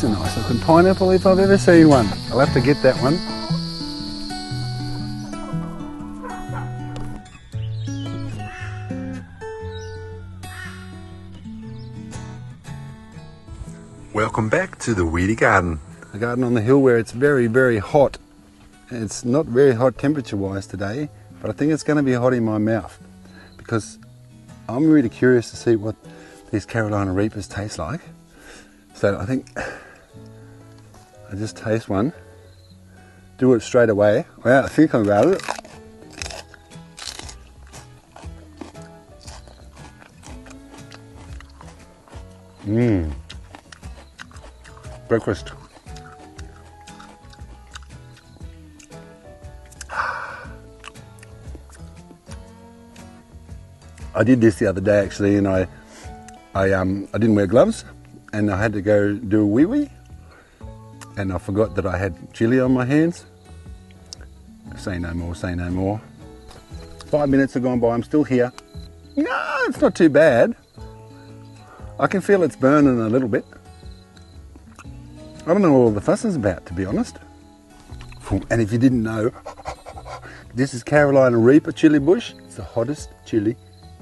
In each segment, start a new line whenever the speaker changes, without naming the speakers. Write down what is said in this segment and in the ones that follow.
That's a nice looking pineapple if I've ever seen one. I'll have to get that one. Welcome back to the Weedy garden. The garden on the hill where it's very, very hot. It's not very hot temperature wise today, but I think it's going to be hot in my mouth because I'm really curious to see what these Carolina Reapers taste like. So I think I just taste one, do it straight away. Well, I think about it. Breakfast. I did this the other day actually, and I didn't wear gloves, and I had to go do a wee-wee, and I forgot that I had chilli on my hands. Say no more, say no more. 5 minutes have gone by, I'm still here. No, it's not too bad. I can feel it's burning a little bit. I don't know what all the fuss is about, to be honest. And if you didn't know, this is Carolina Reaper chili bush. It's the hottest chili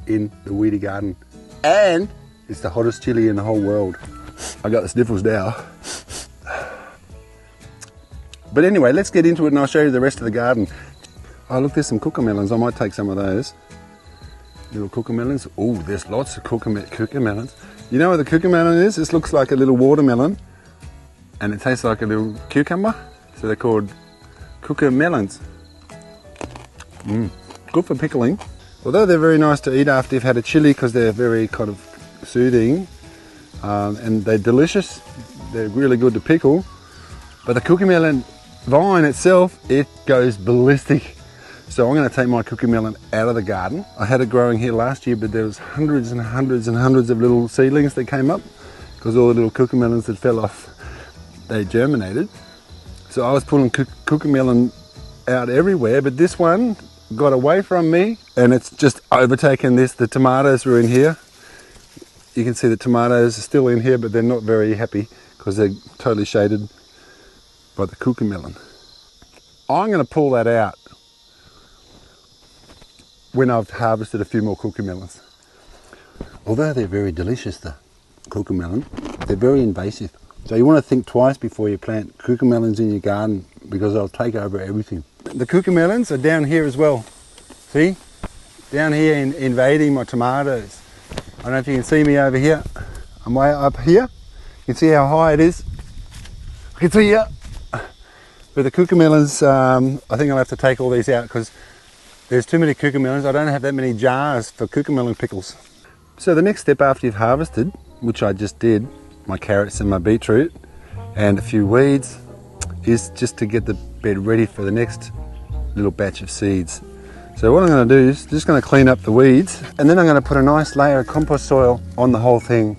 in the Weedy garden, and it's the hottest chili in the whole world. I got the sniffles now. But anyway, let's get into it and I'll show you the rest of the garden. Oh look, there's some cucamelons. I might take some of those. Little cucamelons. Oh, there's lots of cucamelons. You know what the cucamelon is? This looks like a little watermelon and it tastes like a little cucumber. So they're called cucamelons. Good for pickling. Although they're very nice to eat after you've had a chili because they're very kind of soothing and they're delicious. They're really good to pickle. But the cucamelon vine itself, it goes ballistic. So I'm going to take my cucamelon out of the garden. I had it growing here last year, but there was hundreds and hundreds and hundreds of little seedlings that came up because all the little cucamelons that fell off, they germinated. So I was pulling cucamelon out everywhere, but this one got away from me and it's just overtaken this. The tomatoes were in here. You can see the tomatoes are still in here, but they're not very happy because they're totally shaded by the cucamelon. I'm going to pull that out when I've harvested a few more cucamelons. Although they're very delicious, the cucamelon, they're very invasive. So you want to think twice before you plant cucamelons in your garden because they'll take over everything. The cucamelons are down here as well. See? Down here invading my tomatoes. I don't know if you can see me over here. I'm way up here. You can see how high it is. I can see you. But the cucamelons, I think I'll have to take all these out because there's too many cucamelons. I don't have that many jars for cucamelon pickles. So the next step after you've harvested, which I just did, my carrots and my beetroot and a few weeds, is just to get the bed ready for the next little batch of seeds. So what I'm going to do is just going to clean up the weeds and then I'm going to put a nice layer of compost soil on the whole thing.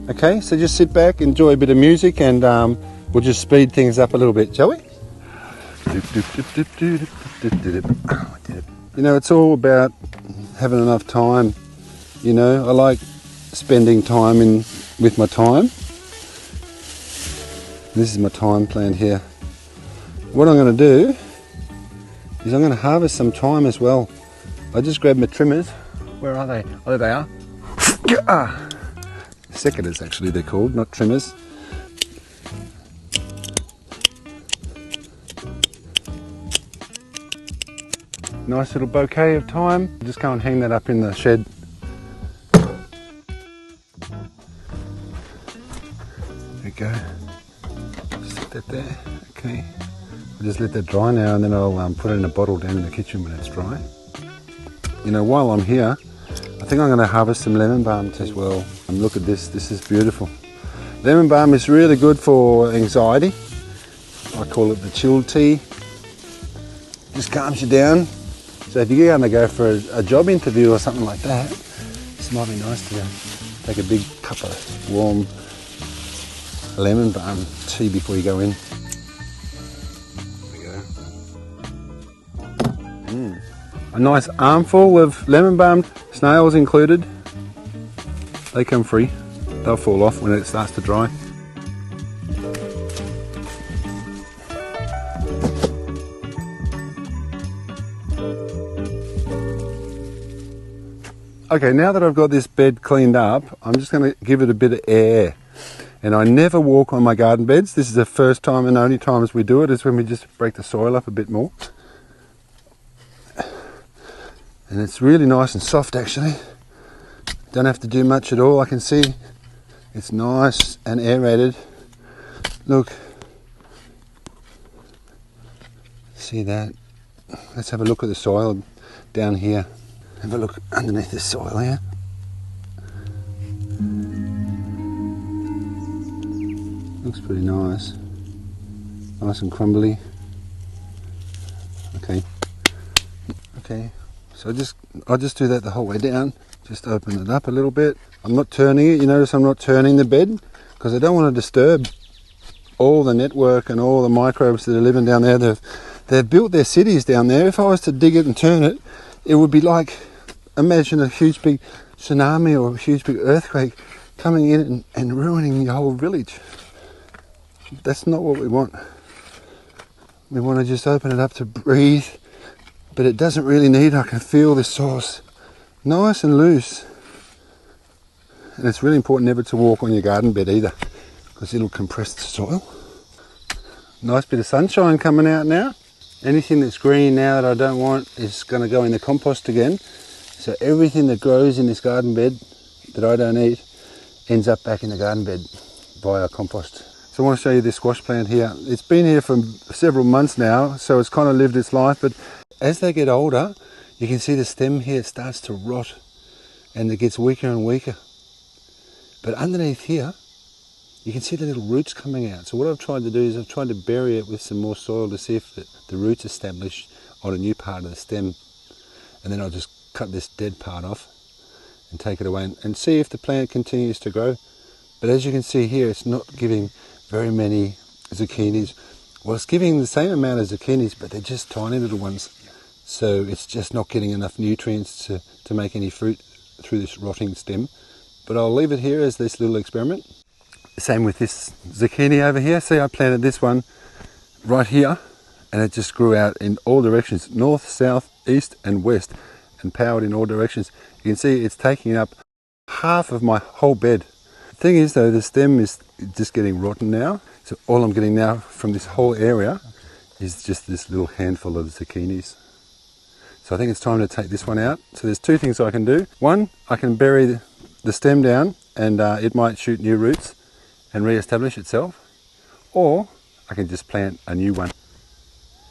Okay, so just sit back, enjoy a bit of music, and we'll just speed things up a little bit, shall we? You know, it's all about having enough time. You know, I like spending time with my time. This is my time plant here. What I'm going to do is I'm going to harvest some thyme as well. I just grabbed my trimmers. Where are they? Oh, there they are. Secateurs actually they're called, not trimmers. Nice little bouquet of thyme. Just go and hang that up in the shed. There we go. Set that there. Okay. I'll just let that dry now and then I'll put it in a bottle down in the kitchen when it's dry. You know, while I'm here, I think I'm going to harvest some lemon balm as well. And look at this, this is beautiful. Lemon balm is really good for anxiety. I call it the chill tea. Just calms you down. So if you're going to go for a job interview or something like that, this might be nice to take a big cup of warm lemon balm tea before you go in. There we go. A nice armful of lemon balm, snails included. They come free. They'll fall off when it starts to dry. Okay, now that I've got this bed cleaned up, I'm just going to give it a bit of air. And I never walk on my garden beds. This is the first time and only times we do it is when we just break the soil up a bit more. And it's really nice and soft actually. Don't have to do much at all. I can see it's nice and aerated. Look. See that? Let's have a look at the soil down here. Have a look underneath this soil here. Looks pretty nice. Nice and crumbly. Okay. So I'll just do that the whole way down. Just open it up a little bit. I'm not turning it. You notice I'm not turning the bed because I don't want to disturb all the network and all the microbes that are living down there. They've built their cities down there. If I was to dig it and turn it, it would be like, imagine a huge big tsunami or a huge big earthquake coming in and ruining your whole village. That's not what we want. We want to just open it up to breathe, but it doesn't really need. I can feel the source nice and loose. And it's really important never to walk on your garden bed either, because it'll compress the soil. Nice bit of sunshine coming out now. Anything that's green now that I don't want is going to go in the compost again. So everything that grows in this garden bed that I don't eat ends up back in the garden bed via compost. So I want to show you this squash plant here. It's been here for several months now, so it's kind of lived its life, but as they get older, you can see the stem here starts to rot and it gets weaker and weaker. But underneath here, you can see the little roots coming out. So what I've tried to do is I've tried to bury it with some more soil to see if the roots establish on a new part of the stem. And then I'll just cut this dead part off and take it away and see if the plant continues to grow. But as you can see here, it's not giving very many zucchinis. Well, it's giving the same amount of zucchinis, but they're just tiny little ones. So it's just not getting enough nutrients to make any fruit through this rotting stem. But I'll leave it here as this little experiment. Same with this zucchini over here. See, I planted this one right here and it just grew out in all directions, north, south, east and west, and powered in all directions. You can see it's taking up half of my whole bed. The thing is though, the stem is just getting rotten now. So all I'm getting now from this whole area is just this little handful of zucchinis. So I think it's time to take this one out. So there's two things I can do. One, I can bury the stem down and it might shoot new roots and re-establish itself. Or I can just plant a new one.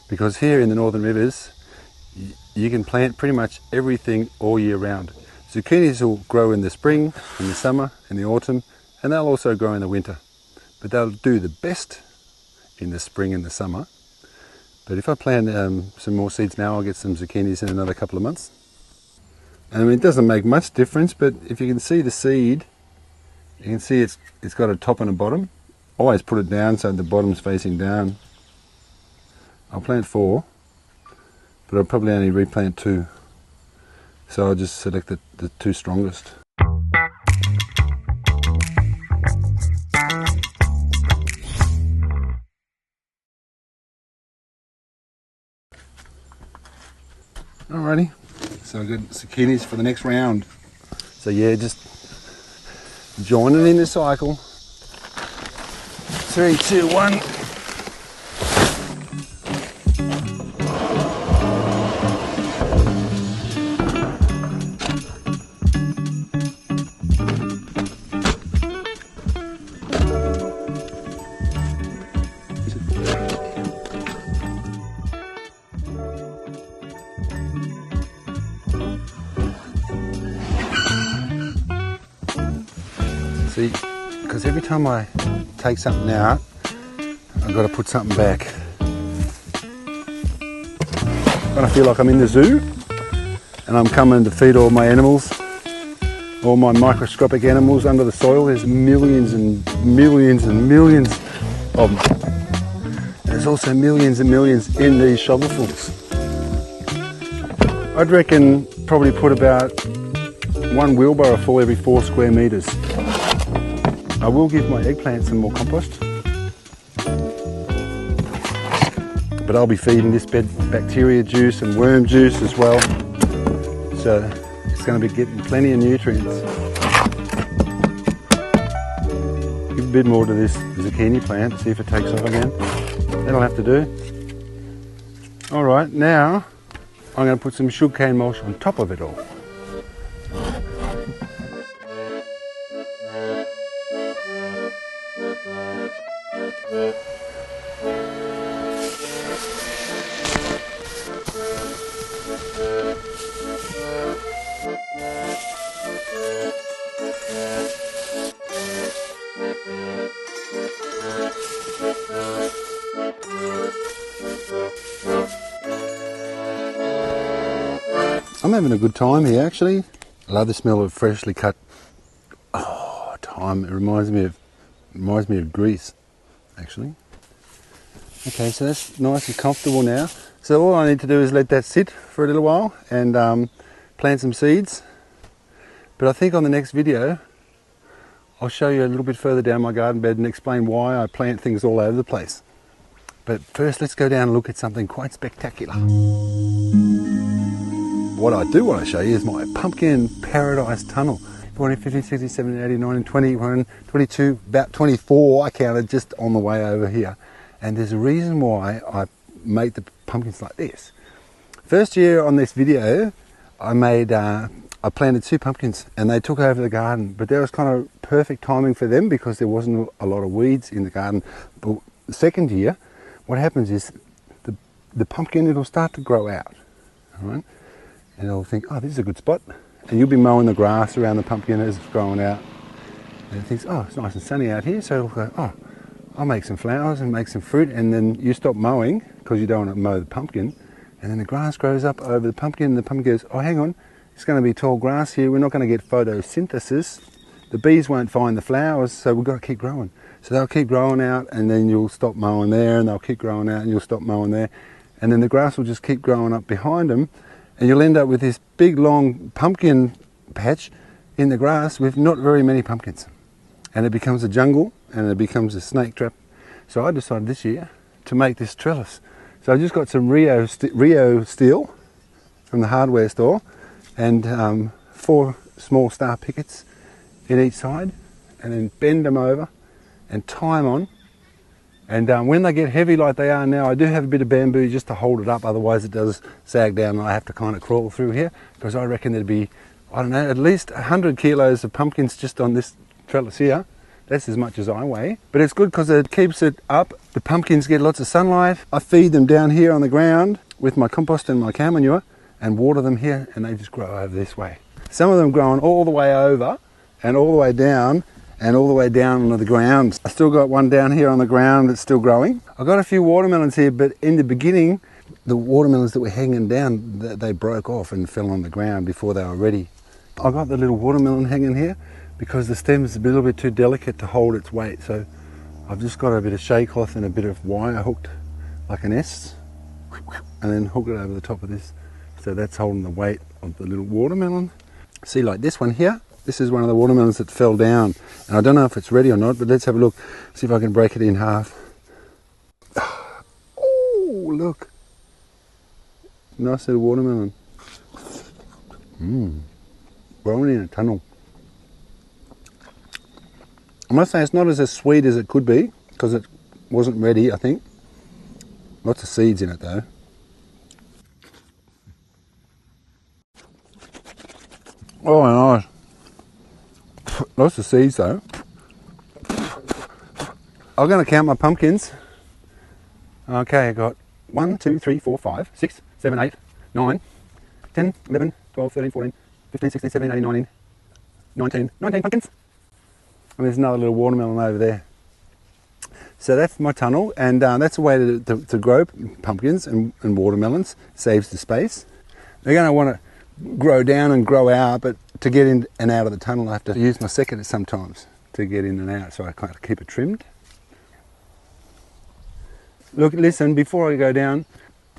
Because here in the Northern Rivers, you can plant pretty much everything all year round. Zucchinis will grow in the spring, in the summer, in the autumn, and they'll also grow in the winter. But they'll do the best in the spring and the summer. But if I plant some more seeds now, I'll get some zucchinis in another couple of months. And I mean, it doesn't make much difference, but if you can see the seed, you can see it's got a top and a bottom. Always put it down so the bottom's facing down. I'll plant 4, but I'll probably only replant 2. So I'll just select the 2 strongest. Alrighty, so I've got zucchinis for the next round. So yeah, just join it in the cycle. 3, 2, 1. See, because every time I take something out, I've got to put something back. When I feel like I'm in the zoo and I'm coming to feed all my animals, all my microscopic animals under the soil, there's millions and millions and millions of them. There's also millions and millions in these shovelfuls. I'd reckon probably put about 1 wheelbarrow full every 4 square metres. I will give my eggplant some more compost, but I'll be feeding this bed bacteria juice and worm juice as well. So it's going to be getting plenty of nutrients. Give a bit more to this zucchini plant, see if it takes off again. That'll have to do. Alright, now I'm going to put some sugarcane mulch on top of it all. I'm having a good time here actually. I love the smell of freshly cut thyme. It reminds me of Greece actually. Okay, so that's nice and comfortable now. So all I need to do is let that sit for a little while and plant some seeds. But I think on the next video I'll show you a little bit further down my garden bed and explain why I plant things all over the place. But first let's go down and look at something quite spectacular. What I do want to show you is my pumpkin paradise tunnel. 14, 15, 16, 17, 18, 19, 20, 21, 22, about 24 I counted just on the way over here. And there's a reason why I make the pumpkins like this. First year on this video, I planted 2 pumpkins and they took over the garden, but that was kind of perfect timing for them because there wasn't a lot of weeds in the garden. But the second year, what happens is the pumpkin, it'll start to grow out, all right? And it'll think, oh, this is a good spot. And you'll be mowing the grass around the pumpkin as it's growing out. And it thinks, oh, it's nice and sunny out here. So it'll go, oh, I'll make some flowers and make some fruit. And then you stop mowing because you don't want to mow the pumpkin. And then the grass grows up over the pumpkin and the pumpkin goes, oh, hang on, it's going to be tall grass here. We're not going to get photosynthesis. The bees won't find the flowers, so we've got to keep growing. So they'll keep growing out and then you'll stop mowing there and they'll keep growing out and you'll stop mowing there. And then the grass will just keep growing up behind them. And you'll end up with this big long pumpkin patch in the grass with not very many pumpkins. And it becomes a jungle and it becomes a snake trap. So I decided this year to make this trellis. So I just got some Rio steel from the hardware store and 4 small star pickets in each side, and then bend them over and tie them on. And when they get heavy like they are now, I do have a bit of bamboo just to hold it up, otherwise it does sag down and I have to kind of crawl through here, because I reckon there'd be, I don't know, at least 100 kilos of pumpkins just on this trellis here. That's as much as I weigh, but it's good because it keeps it up. The pumpkins get lots of sunlight. I feed them down here on the ground with my compost and my cow manure and water them here, and they just grow over this way. Some of them growing all the way over and all the way down and all the way down onto the ground. I still got one down here on the ground that's still growing. I've got a few watermelons here, but in the beginning, the watermelons that were hanging down, they broke off and fell on the ground before they were ready. I got the little watermelon hanging here because the stem is a little bit too delicate to hold its weight. So I've just got a bit of shea cloth and a bit of wire hooked like an S, and then hook it over the top of this. So that's holding the weight of the little watermelon. See, like this one here, this is one of the watermelons that fell down. And I don't know if it's ready or not, but let's have a look. See if I can break it in half. Oh, look. Nice little watermelon. Growing in a tunnel. I must say it's not as sweet as it could be, because it wasn't ready, I think. Lots of seeds in it though. Oh, nice. Lots of seeds though. I'm going to count my pumpkins. Okay, I got 1, 2, 3, 4, 5, 6, 7, 8, 9, 10, 11, 12, 13, 14, 15, 16, 17, 18, 19, 19 pumpkins. And there's another little watermelon over there. So that's my tunnel, and that's a way to grow pumpkins and watermelons. Saves the space. They're going to want to grow down and grow out, but to get in and out of the tunnel I have to use my secateurs sometimes to get in and out, so I kind of keep it trimmed. Look, listen, before I go down,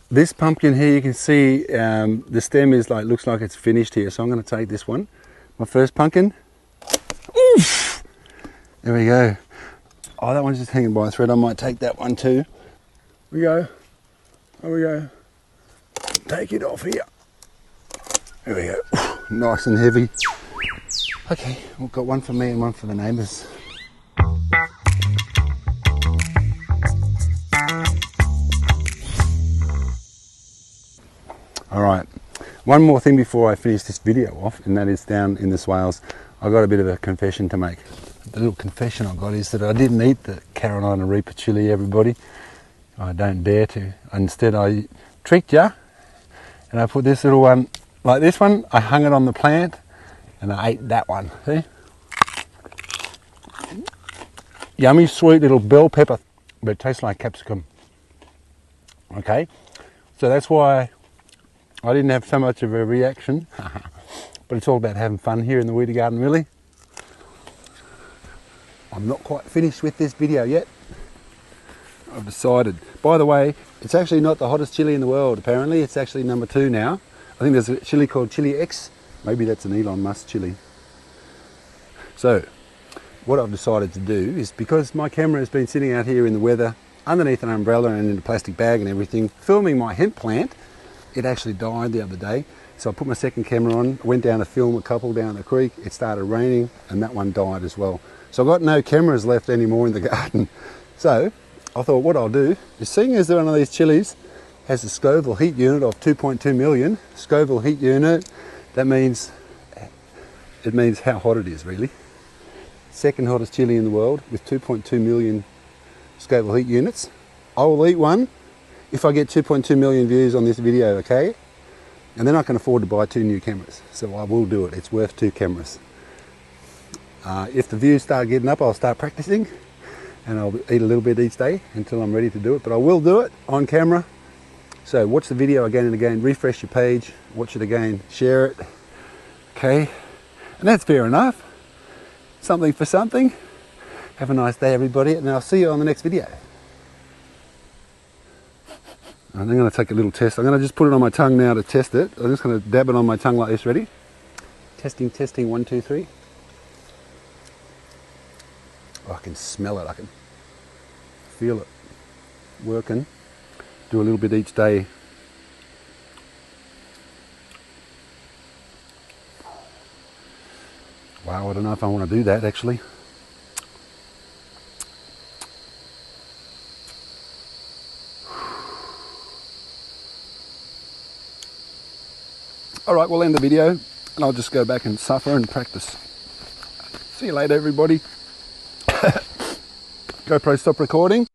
this pumpkin here, you can see the stem is looks like it's finished here, so I'm going to take this one, my first pumpkin. Oof! There we go. Oh, that one's just hanging by a thread. I might take that one too. Here we go. There we go. Take it off here. There we go. Nice and heavy. Okay, we've got one for me and one for the neighbours. Alright, one more thing before I finish this video off, and that is down in the swales. I've got a bit of a confession to make. The little confession I got is that I didn't eat the Carolina Reaper chili, everybody. I don't dare to. Instead I tricked you, and I put this little one, like this one, I hung it on the plant, and I ate that one, see? Yummy, sweet little bell pepper, but it tastes like capsicum. Okay, so that's why I didn't have so much of a reaction, but it's all about having fun here in the Weedy garden, really. I'm not quite finished with this video yet. I've decided. By the way, it's actually not the hottest chili in the world, apparently. It's actually number 2 now. I think there's a chili called Chili X. Maybe that's an Elon Musk chili. So, what I've decided to do is, because my camera has been sitting out here in the weather, underneath an umbrella and in a plastic bag and everything, filming my hemp plant, it actually died the other day. So I put my second camera on, went down to film a couple down the creek, it started raining, and that one died as well. So I've got no cameras left anymore in the garden. So I thought what I'll do is, seeing as one of these chilies has a Scoville heat unit of 2.2 million, Scoville heat unit, that means, it means how hot it is really. Second hottest chili in the world with 2.2 million Scoville heat units. I will eat one if I get 2.2 million views on this video, okay? And then I can afford to buy 2 new cameras. So I will do it, it's worth 2 cameras. If the views start getting up, I'll start practicing, and I'll eat a little bit each day until I'm ready to do it, but I will do it on camera. So watch the video again and again, refresh your page, watch it again, share it, okay? And that's fair enough. Something for something. Have a nice day, everybody, and I'll see you on the next video. I'm going to take a little test. I'm going to just put it on my tongue now to test it. I'm just going to dab it on my tongue like this. Ready? Testing, testing, 1, 2, 3. Oh, I can smell it. I can feel it working. Do a little bit each day. Wow, I don't know if I want to do that actually. Alright, we'll end the video and I'll just go back and suffer and practice. See you later, everybody. GoPro, stop recording.